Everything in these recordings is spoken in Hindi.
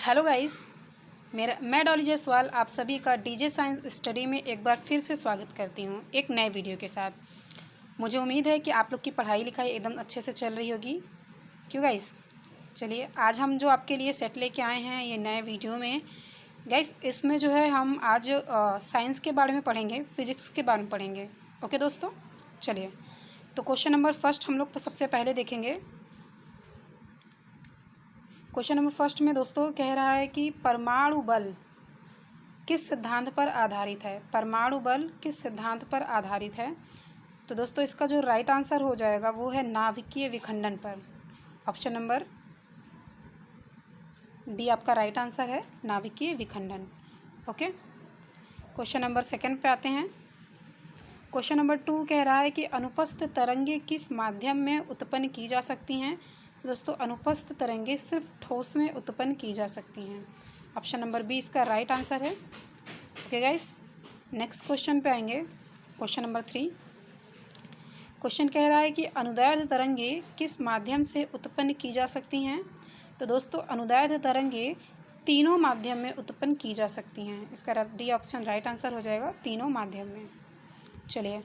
हेलो गाइस, मैं डॉली जायसवाल आप सभी का डीजे साइंस स्टडी में एक बार फिर से स्वागत करती हूँ एक नए वीडियो के साथ। मुझे उम्मीद है कि आप लोग की पढ़ाई लिखाई एकदम अच्छे से चल रही होगी। क्यों गाइस, चलिए आज हम जो आपके लिए सेट लेके आए हैं ये नए वीडियो में गाइस, इसमें जो है हम आज साइंस के बारे में पढ़ेंगे, फिजिक्स के बारे में पढ़ेंगे। ओके दोस्तों, चलिए तो क्वेश्चन नंबर फर्स्ट हम लोग सबसे पहले देखेंगे। क्वेश्चन नंबर फर्स्ट में दोस्तों कह रहा है कि परमाणु बल किस सिद्धांत पर आधारित है। परमाणु बल किस सिद्धांत पर आधारित है। तो दोस्तों इसका जो राइट आंसर हो जाएगा वो है नाभिकीय विखंडन पर। ऑप्शन नंबर डी आपका राइट आंसर है, नाभिकीय विखंडन। ओके, क्वेश्चन नंबर सेकंड पे आते हैं। क्वेश्चन नंबर 2 कह रहा है कि अनुपस्थ तरंगे किस माध्यम में उत्पन्न की जा सकती हैं। दोस्तों अनुपस्थ तरंगे सिर्फ ठोस में उत्पन्न की जा सकती हैं। ऑप्शन नंबर बी इसका राइट आंसर है। ओके गाइस, नेक्स्ट क्वेश्चन पे आएंगे। क्वेश्चन नंबर 3 क्वेश्चन कह रहा है कि अनुदैर्ध्य तरंगे किस माध्यम से उत्पन्न की जा सकती हैं। तो दोस्तों अनुदैर्ध्य तरंगे तीनों माध्यम में उत्पन्न की जा सकती हैं। इसका डी ऑप्शन राइट आंसर हो जाएगा, तीनों माध्यम में। चलिए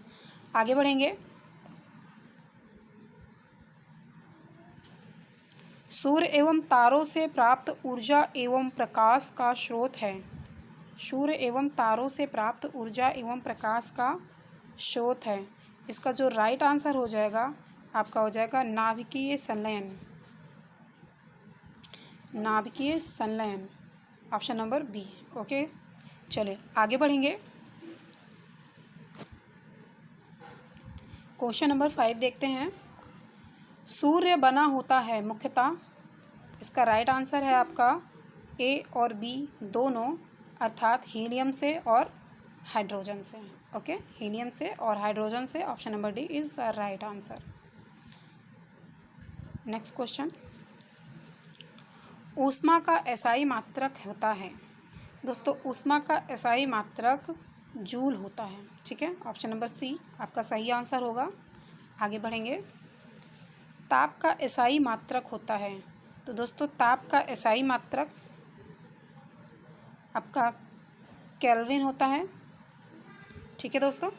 आगे बढ़ेंगे। सूर्य एवं तारों से प्राप्त ऊर्जा एवं प्रकाश का स्रोत है। सूर्य एवं तारों से प्राप्त ऊर्जा एवं प्रकाश का स्रोत है। इसका जो राइट आंसर हो जाएगा आपका हो जाएगा नाभिकीय संलयन। नाभिकीय संलयन, ऑप्शन नंबर बी। ओके, चलिए आगे बढ़ेंगे। क्वेश्चन नंबर 5 देखते हैं। सूर्य बना होता है मुख्यतः, इसका राइट आंसर है आपका ए और बी दोनों, अर्थात हीलियम से और हाइड्रोजन से। ओके, हीलियम से और हाइड्रोजन से। Option number D is right answer. Next question, ऊष्मा का एसआई मात्रक होता है। दोस्तों ऊष्मा का एसआई मात्रक जूल होता है। ठीक है, ऑप्शन नंबर सी आपका सही आंसर होगा। आगे बढ़ेंगे। ताप का एसआई मात्रक होता है। तो दोस्तों ताप का एसआई मात्रक आपका केल्विन होता है। ठीक है दोस्तों,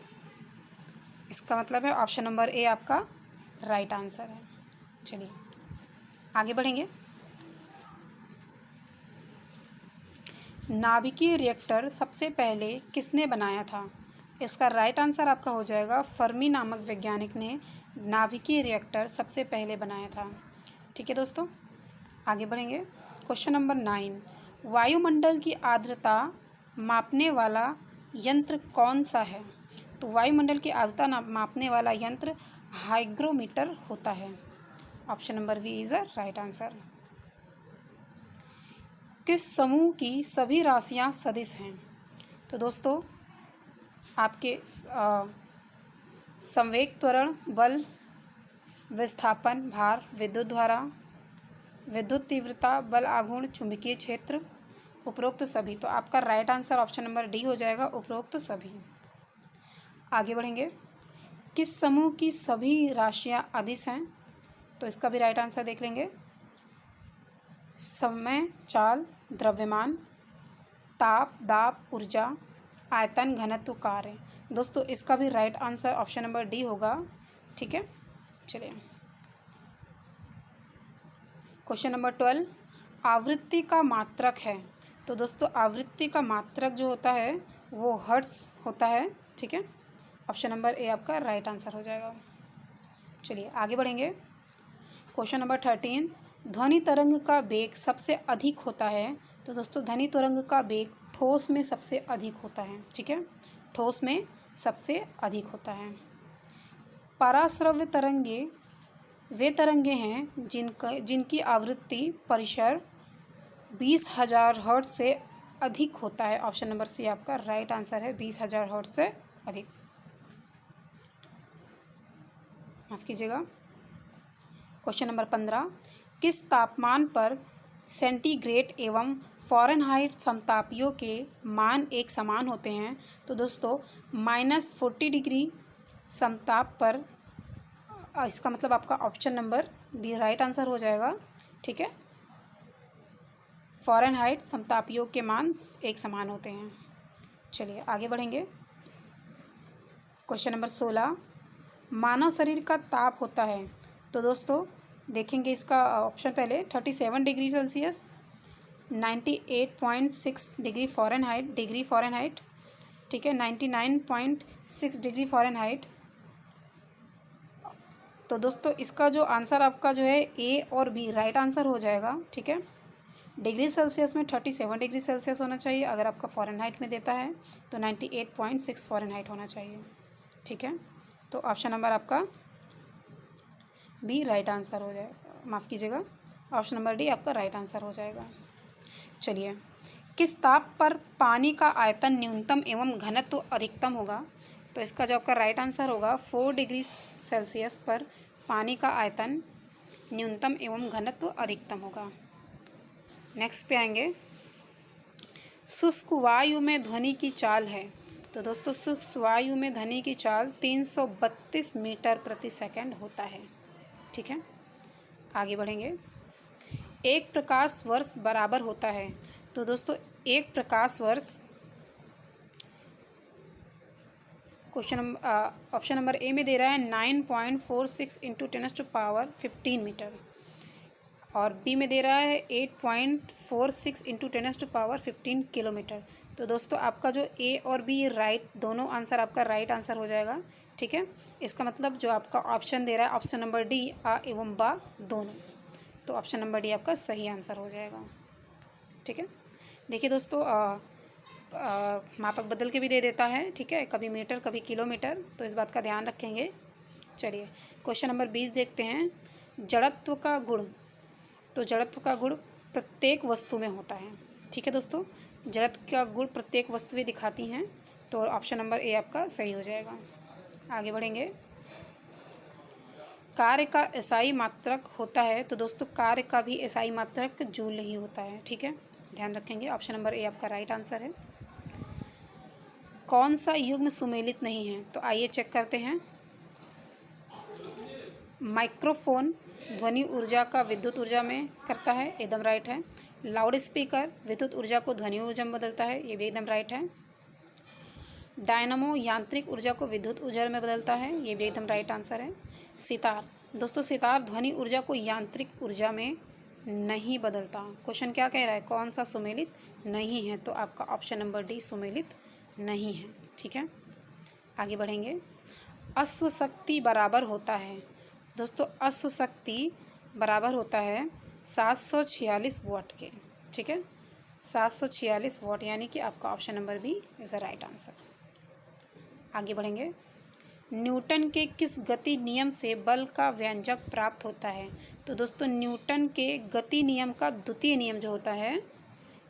इसका मतलब है ऑप्शन नंबर ए आपका राइट आंसर है। चलिए आगे बढ़ेंगे। नाभिकीय रिएक्टर सबसे पहले किसने बनाया था। इसका राइट आंसर आपका हो जाएगा फर्मी नामक वैज्ञानिक ने नाभिकीय रिएक्टर सबसे पहले बनाया था। ठीक है दोस्तों, आगे बढ़ेंगे। क्वेश्चन नंबर 9 वायुमंडल की आर्द्रता मापने वाला यंत्र कौन सा है। तो वायुमंडल की आर्द्रता मापने वाला यंत्र हाइग्रोमीटर होता है। Option number B is a right answer. किस समूह की सभी राशियां सदिश हैं। तो दोस्तों आपके संवेग, त्वरण, बल, विस्थापन, भार, विद्युत धारा, विद्युत तीव्रता, बल आघूर्ण, चुंबकीय क्षेत्र, उपरोक्त सभी। तो आपका right answer option number D हो जाएगा, उपरोक्त सभी। आगे बढ़ेंगे। किस समूह की सभी राशियां अदिश हैं। तो इसका भी राइट आंसर देख लेंगे। समय, चाल, द्रव्यमान, ताप, दाब, ऊर्जा, आयतन, घनत्व, कार्य। दोस्तों इसका भी right answer option number D होगा। ठीक है, चलिए क्वेश्चन नंबर 12 आवृत्ति का मात्रक है। तो दोस्तों आवृत्ति का मात्रक जो होता है वो हर्ट्ज होता है। ठीक है, ऑप्शन नंबर ए आपका राइट आंसर हो जाएगा। चलिए आगे बढ़ेंगे। क्वेश्चन नंबर 13 ध्वनि तरंग का वेग सबसे अधिक होता है। तो दोस्तों ध्वनि तरंग का वेग ठोस में सबसे अधिक होता है। ठीक है, ठोस में सबसे अधिक होता है। पराश्रव्य तरंगे वे तरंगे हैं जिनकी आवृत्ति परिसर 20,000 हर्ट्ज से अधिक होता है। ऑप्शन नंबर सी आपका राइट आंसर है, 20,000 हर्ट्ज से अधिक। माफ कीजिएगा। क्वेश्चन नंबर 15 किस तापमान पर सेंटीग्रेड एवं फ़ारेनहाइट समतापियों के मान एक समान होते हैं। तो दोस्तों -40 डिग्री समताप पर, इसका मतलब आपका option number B right answer हो जाएगा। ठीक है, फ़ारेनहाइट समतापयोग के मान एक समान होते हैं। चलिए आगे बढ़ेंगे। क्वेश्चन नंबर 16, मानव शरीर का ताप होता है। तो दोस्तों देखेंगे इसका ऑप्शन पहले 37 डिग्री सेल्सियस, 98.6 डिग्री फ़ारेनहाइट, ठीक है, 99.6 डिग्री फ़ारेनहाइट। तो दोस्तों इसका जो आंसर आपका जो है ए और बी राइट आंसर हो जाएगा, ठीक है। डिग्री सेल्सियस में 37 डिग्री सेल्सियस होना चाहिए, अगर आपका फ़ारेनहाइट में देता है तो 98.6 फ़ारेनहाइट होना चाहिए, ठीक है। तो ऑप्शन नंबर आपका बी राइट आंसर हो जाएगा, माफ़ कीजिएगा, ऑप्शन नंबर डी आपका राइट आंसर हो जाएगा। चलिए, किस ताप पर पानी का आयतन न्यूनतम एवं घनत्व अधिकतम होगा। तो इसका जो आपका राइट आंसर होगा 4 डिग्री सेल्सियस पर पानी का आयतन न्यूनतम एवं घनत्व अधिकतम होगा। नेक्स्ट पे आएंगे, शुष्क वायु में ध्वनि की चाल है। तो दोस्तों शुष्क वायु में ध्वनि की चाल 332 मीटर प्रति सेकंड होता है, ठीक है। आगे बढ़ेंगे। एक प्रकाश वर्ष बराबर होता है। तो दोस्तों एक प्रकाश वर्ष ऑप्शन नंबर ए में दे रहा है 9.46 इंटू 10⁻15 मीटर, और बी में दे रहा है 8.46 इंटू 10⁻15 किलोमीटर। तो दोस्तों आपका जो ए और बी राइट, दोनों आंसर आपका राइट आंसर हो जाएगा, ठीक है। इसका मतलब जो आपका ऑप्शन दे रहा है ऑप्शन नंबर डी आ एवं बा दोनों, तो ऑप्शन नंबर डी आपका सही आंसर हो जाएगा, ठीक है। देखिए दोस्तों मापक बदल के भी दे देता है, ठीक है, कभी मीटर कभी किलोमीटर, तो इस बात का ध्यान रखेंगे। चलिए क्वेश्चन नंबर 20 देखते हैं, जड़त्व का गुण। तो जड़त्व का गुण प्रत्येक वस्तु में होता है, ठीक है दोस्तों, जड़त्व का गुण प्रत्येक वस्तुएं दिखाती हैं, तो ऑप्शन नंबर ए आपका सही हो जाएगा। आगे बढ़ेंगे। कार्य का एसआई मात्रक होता है। तो दोस्तों कार्य का भी एसआई मात्रक जूल ही होता है, ठीक है, ध्यान रखेंगे, ऑप्शन नंबर ए आपका राइट आंसर है। कौन सा युग्म सुमेलित नहीं है। तो आइए चेक करते हैं। माइक्रोफोन ध्वनि ऊर्जा का विद्युत ऊर्जा में करता है, एकदम राइट है। लाउड स्पीकर विद्युत ऊर्जा को ध्वनि ऊर्जा में बदलता है, ये भी एकदम राइट है। डायनामो यांत्रिक ऊर्जा को विद्युत ऊर्जा में बदलता है, ये भी एकदम राइट आंसर है। सितार, दोस्तों सितार ध्वनि ऊर्जा को यांत्रिक ऊर्जा में नहीं बदलता। क्वेश्चन क्या कह रहा है, कौन सा सुमेलित नहीं है, तो आपका ऑप्शन नंबर डी सुमेलित नहीं है, ठीक है। आगे बढ़ेंगे। अश्व शक्ति बराबर होता है। दोस्तों अश्व शक्ति बराबर होता है 746 वाट के, ठीक है, 746 वाट, यानी कि आपका option number B is the right answer. आगे बढ़ेंगे। न्यूटन के किस गति नियम से बल का व्यंजक प्राप्त होता है। तो दोस्तों न्यूटन के गति नियम का द्वितीय नियम जो होता है,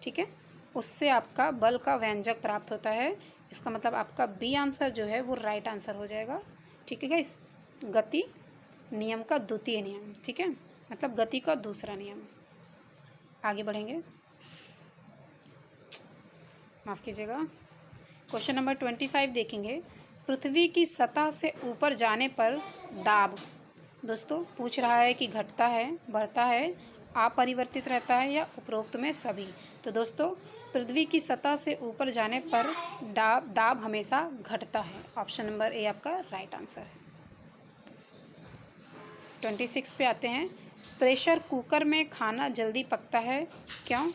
ठीक है, उससे आपका बल का व्यंजक प्राप्त होता है। इसका मतलब आपका बी आंसर जो है वो राइट आंसर हो जाएगा, ठीक है गाइस, गति नियम का द्वितीय नियम, ठीक है, मतलब गति का दूसरा नियम। आगे बढ़ेंगे, माफ़ कीजिएगा। क्वेश्चन नंबर 25 देखेंगे। पृथ्वी की सतह से ऊपर जाने पर दाब। दोस्तों पूछ रहा है कि घटता है, बढ़ता है, अपरिवर्तित रहता है या उपरोक्त में सभी। तो दोस्तों पृथ्वी की सतह से ऊपर जाने पर दाब हमेशा घटता है, ऑप्शन नंबर ए आपका राइट आंसर है। 26 पे आते हैं। प्रेशर कुकर में खाना जल्दी पकता है, क्यों।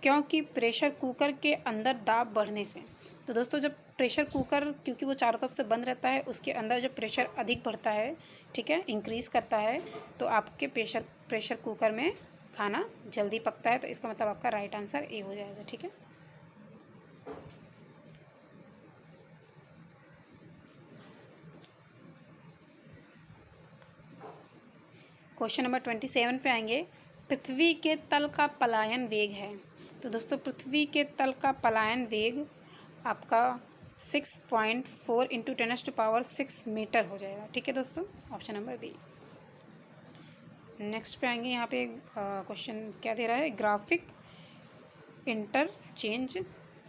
क्योंकि प्रेशर कुकर के अंदर दाब बढ़ने से। तो दोस्तों जब प्रेशर कुकर, क्योंकि वो चारों तरफ से बंद रहता है, उसके अंदर जब प्रेशर अधिक बढ़ता है, ठीक है, इंक्रीज़ करता है, तो आपके प्रेशर कुकर में खाना जल्दी पकता है, तो इसका मतलब आपका राइट आंसर ए हो जाएगा, ठीक है। क्वेश्चन नंबर 27 पे आएंगे। पृथ्वी के तल का पलायन वेग है। तो दोस्तों पृथ्वी के तल का पलायन वेग आपका 6.4 इंटू 10⁻6 मीटर हो जाएगा, ठीक है दोस्तों, ऑप्शन नंबर बी। नेक्स्ट पे आएंगे। यहाँ पे क्वेश्चन क्या दे रहा है, ग्राफिक इंटरचेंज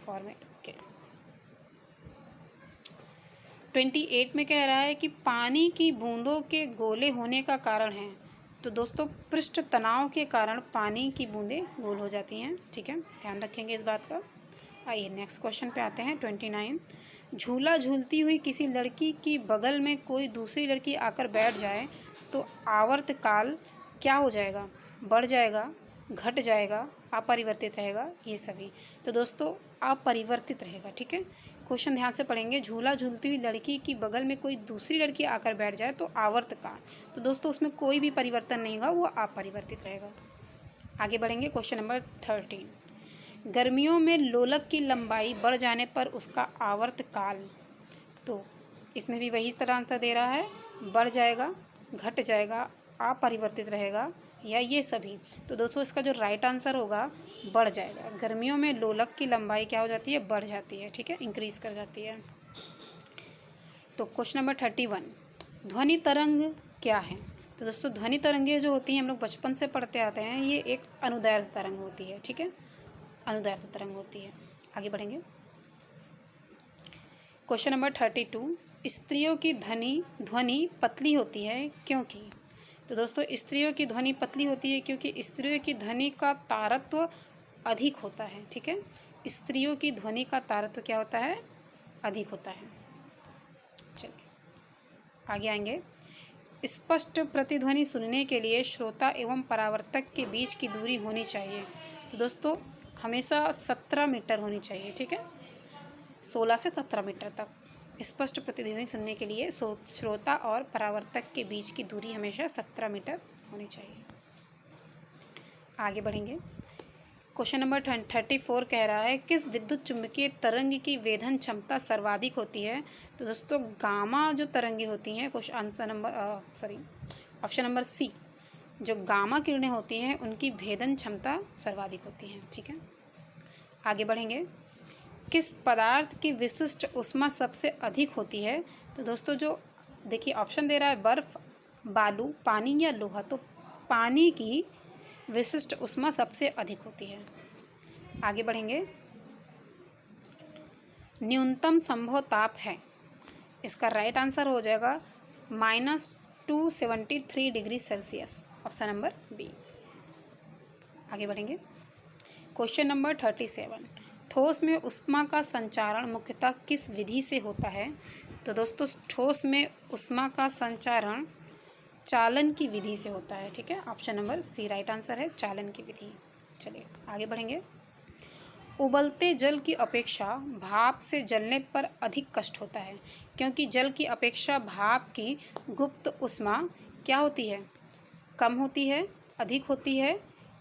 फॉर्मेट, ओके। 28 में कह रहा है कि पानी की बूंदों के गोले होने का कारण है। तो दोस्तों पृष्ठ तनाव के कारण पानी की बूंदें गोल हो जाती हैं, ठीक है, ध्यान रखेंगे इस बात का। आइए नेक्स्ट क्वेश्चन पे आते हैं। 29, झूला झूलती हुई किसी लड़की की बगल में कोई दूसरी लड़की आकर बैठ जाए तो आवर्तकाल क्या हो जाएगा? बढ़ जाएगा, घट जाएगा, अपरिवर्तित रहेगा, ये सभी। तो दोस्तों अपरिवर्तित रहेगा, ठीक है। क्वेश्चन ध्यान से पढ़ेंगे। झूला झूलती हुई लड़की की बगल में कोई दूसरी लड़की आकर बैठ जाए तो आवर्तकाल, तो दोस्तों उसमें कोई भी परिवर्तन नहीं होगा, वो अपरिवर्तित रहेगा। आगे बढ़ेंगे। क्वेश्चन नंबर 13, गर्मियों में लोलक की लंबाई बढ़ जाने पर उसका आवर्तकाल, तो इसमें भी वही तरह आंसर दे रहा है, बढ़ जाएगा, घट जाएगा, अपरिवर्तित रहेगा, या ये सभी। तो दोस्तों इसका जो राइट आंसर होगा बढ़ जाएगा। गर्मियों में लोलक की लंबाई क्या हो जाती है? बढ़ जाती है, ठीक है, इंक्रीज कर जाती है। तो क्वेश्चन नंबर 31, ध्वनि तरंग क्या है? तो दोस्तों ध्वनि तरंगें जो होती हैं, हम लोग बचपन से पढ़ते आते हैं, ये एक अनुदैर्ध्य तरंग होती है, ठीक है, अनुदैर्ध्य तरंग होती है। आगे बढ़ेंगे। क्वेश्चन नंबर 32, स्त्रियों की ध्वनि पतली होती है क्योंकि? तो दोस्तों स्त्रियों की ध्वनि पतली होती है क्योंकि स्त्रियों की ध्वनि का तारत्व अधिक होता है, ठीक है। स्त्रियों की ध्वनि का तारत्व क्या होता है? अधिक होता है। चलिए आगे आएंगे। स्पष्ट प्रतिध्वनि सुनने के लिए श्रोता एवं परावर्तक के बीच की दूरी होनी चाहिए। तो दोस्तों हमेशा 17 मीटर होनी चाहिए, ठीक है, 16 से 17 मीटर तक। स्पष्ट प्रतिध्वनि सुनने के लिए श्रोता और परावर्तक के बीच की दूरी हमेशा 17 मीटर होनी चाहिए। आगे बढ़ेंगे। क्वेश्चन नंबर 34 कह रहा है किस विद्युत चुम्बकीय तरंग की वेधन क्षमता सर्वाधिक होती है? तो दोस्तों गामा जो तरंगे होती हैं, ऑप्शन नंबर सी, जो गामा किरणें होती हैं उनकी भेदन क्षमता सर्वाधिक होती है, ठीक है। आगे बढ़ेंगे। किस पदार्थ की विशिष्ट ऊष्मा सबसे अधिक होती है? तो दोस्तों जो देखिए ऑप्शन दे रहा है बर्फ, बालू, पानी या लोहा। तो पानी की विशिष्ट ऊष्मा सबसे अधिक होती है। आगे बढ़ेंगे। न्यूनतम संभव ताप है, इसका राइट आंसर हो जाएगा -273 degree Celsius, option number B. आगे बढ़ेंगे। क्वेश्चन नंबर 37, ठोस में ऊष्मा का संचारण मुख्यतः किस विधि से होता है? तो दोस्तों ठोस में ऊष्मा का संचारण चालन की विधि से होता है, ठीक है, option number C right answer है, चालन की विधि। चलिए आगे बढ़ेंगे। उबलते जल की अपेक्षा भाप से जलने पर अधिक कष्ट होता है क्योंकि जल की अपेक्षा भाप की गुप्त ऊष्मा क्या होती है? कम होती है, अधिक होती है,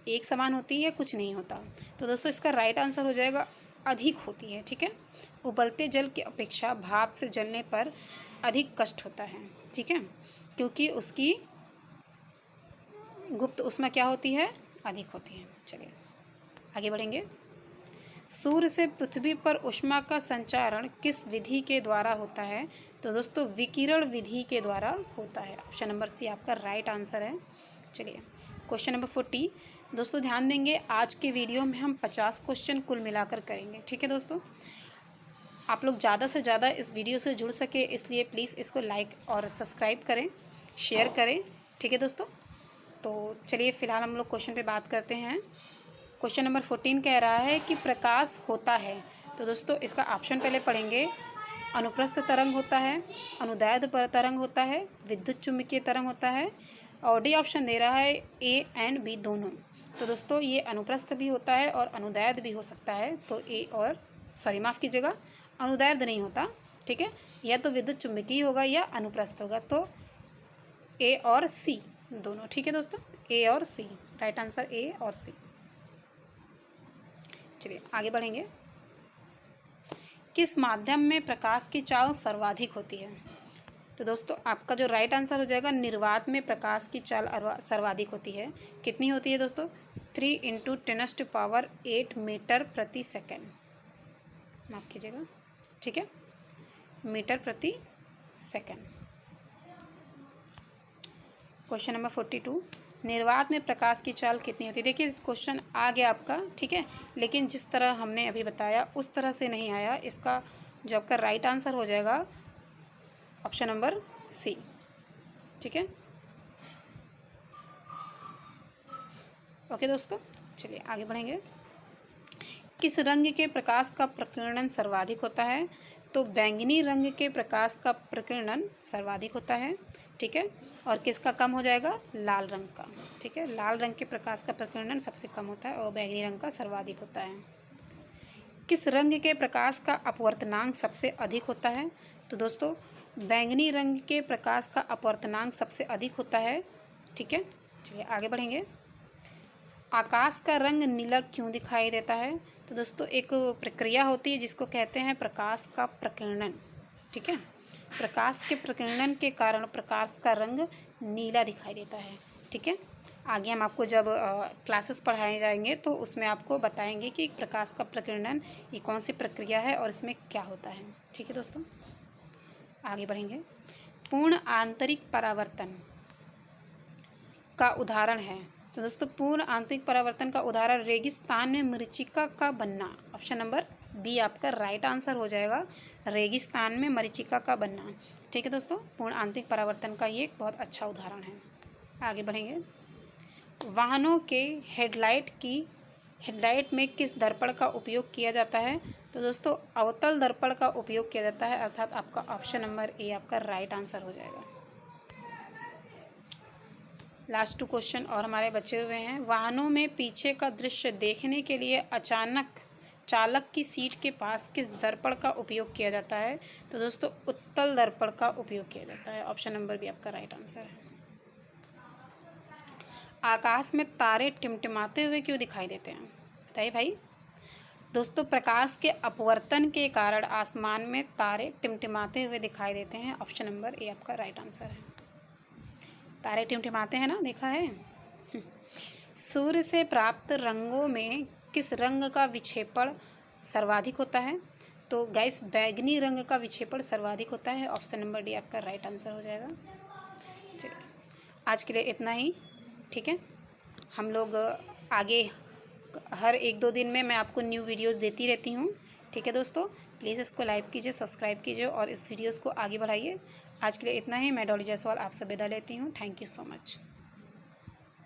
एक समान होती है, कुछ नहीं होता। तो दोस्तों इसका राइट आंसर हो जाएगा अधिक होती है, ठीक है। उबलते जल की अपेक्षा भाप से जलने पर अधिक कष्ट होता है, ठीक है, क्योंकि उसकी गुप्त ऊष्मा क्या होती है? अधिक होती है। चलिए आगे बढ़ेंगे। सूर्य से पृथ्वी पर ऊष्मा का संचारण किस विधि के द्वारा होता है? तो दोस्तों विकिरण विधि के द्वारा होता है, ऑप्शन नंबर सी आपका राइट आंसर है। चलिए क्वेश्चन नंबर 40, दोस्तों ध्यान देंगे आज के वीडियो में हम 50 क्वेश्चन कुल मिलाकर करेंगे, ठीक है दोस्तों। आप लोग ज़्यादा से ज़्यादा इस वीडियो से जुड़ सके इसलिए प्लीज़ इसको लाइक और सब्सक्राइब करें, शेयर करें, ठीक है दोस्तों। तो चलिए फ़िलहाल हम लोग क्वेश्चन पे बात करते हैं। क्वेश्चन नंबर 14 कह रहा है कि प्रकाश होता है। तो दोस्तों इसका ऑप्शन पहले पढ़ेंगे। अनुप्रस्थ तरंग होता है, अनुदैर्ध्य तरंग होता है, विद्युत चुम्बकीय तरंग होता है, और डी ऑप्शन दे रहा है ए एंड बी दोनों। तो दोस्तों ये अनुप्रस्थ भी होता है और अनुदैर्ध्य भी हो सकता है, तो ए और माफ़ कीजिएगा, अनुदैर्ध्य नहीं होता, ठीक है, या तो विद्युत चुम्बकीय होगा या अनुप्रस्थ होगा, तो ए और सी दोनों, ठीक है दोस्तों, ए और सी राइट आंसर, ए और सी। चलिए आगे बढ़ेंगे। किस माध्यम में प्रकाश की चाल सर्वाधिक होती है? तो दोस्तों आपका जो राइट आंसर हो जाएगा निर्वात में प्रकाश की चाल सर्वाधिक होती है। कितनी होती है दोस्तों? 3 × 10⁸ मीटर प्रति सेकेंड, माफ़ कीजिएगा, ठीक है, मीटर प्रति सेकेंड। क्वेश्चन नंबर 42, निर्वात में प्रकाश की चाल कितनी होती है? देखिए क्वेश्चन आ गया आपका, ठीक है, लेकिन जिस तरह हमने अभी बताया उस तरह से नहीं आया। इसका जो आपका राइट आंसर हो जाएगा ऑप्शन नंबर सी, ठीक है। ओके दोस्तों, चलिए आगे बढ़ेंगे। किस रंग के प्रकाश का प्रकीर्णन सर्वाधिक होता है? तो बैंगनी रंग के प्रकाश का प्रकीर्णन सर्वाधिक होता है, ठीक है। और किसका कम हो जाएगा? लाल रंग का, ठीक है। लाल रंग के प्रकाश का प्रकीर्णन सबसे कम होता है और बैंगनी रंग का सर्वाधिक होता है। किस रंग के प्रकाश का अपवर्तनांक सबसे अधिक होता है? तो दोस्तों बैंगनी रंग के प्रकाश का अपवर्तनांक सबसे अधिक होता है, ठीक है। चलिए आगे बढ़ेंगे। आकाश का रंग नीला क्यों दिखाई देता है? तो दोस्तों एक प्रक्रिया होती है जिसको कहते हैं प्रकाश का प्रकीर्णन, ठीक है। प्रकाश के प्रकीर्णन के कारण प्रकाश का रंग नीला दिखाई देता है, ठीक है। आगे हम आपको जब क्लासेस पढ़ाए जाएंगे तो उसमें आपको बताएंगे कि प्रकाश का प्रकीर्णन ये कौन सी प्रक्रिया है और इसमें क्या होता है, ठीक है दोस्तों। आगे बढ़ेंगे। पूर्ण आंतरिक परावर्तन का उदाहरण है? तो दोस्तों पूर्ण आंतरिक परावर्तन का उदाहरण रेगिस्तान में मरीचिका का बनना। ऑप्शन नंबर बी आपका राइट आंसर हो जाएगा, रेगिस्तान में मरीचिका का बनना, ठीक है दोस्तों। पूर्ण आंतरिक परावर्तन का ये एक बहुत अच्छा उदाहरण है। आगे बढ़ेंगे। वाहनों के हेडलाइट में किस दर्पण का उपयोग किया जाता है? तो दोस्तों अवतल दर्पण का उपयोग किया जाता है, अर्थात आपका ऑप्शन नंबर ए आपका राइट आंसर हो जाएगा। लास्ट 2 क्वेश्चन और हमारे बचे हुए हैं। वाहनों में पीछे का दृश्य देखने के लिए अचानक चालक की सीट के पास किस दर्पण का उपयोग किया जाता है? तो दोस्तों उत्तल दर्पण का उपयोग किया जाता है, ऑप्शन नंबर बी आपका राइट आंसर है। आकाश में तारे टिमटिमाते हुए क्यों दिखाई देते हैं? बताइए भाई। दोस्तों प्रकाश के अपवर्तन के कारण आसमान में तारे टिमटिमाते हुए दिखाई देते हैं, ऑप्शन नंबर ए आपका राइट आंसर है। तारे टिमटिमाते हैं ना, देखा है। सूर्य से प्राप्त रंगों में किस रंग का विक्षेपण सर्वाधिक होता है? तो गाइस बैगनी रंग का विक्षेपण सर्वाधिक होता है, ऑप्शन नंबर डी आपका राइट आंसर हो जाएगा। चलिए आज के लिए इतना ही, ठीक है। हम लोग आगे हर 1-2 दिन में मैं आपको न्यू वीडियोस देती रहती हूँ, ठीक है दोस्तों। प्लीज़ इसको लाइक कीजिए, सब्सक्राइब कीजिए और इस वीडियोस को आगे बढ़ाइए। आज के लिए इतना ही। मैं डॉली जायसवाल आपसे विदा लेती हूँ। Thank you so much.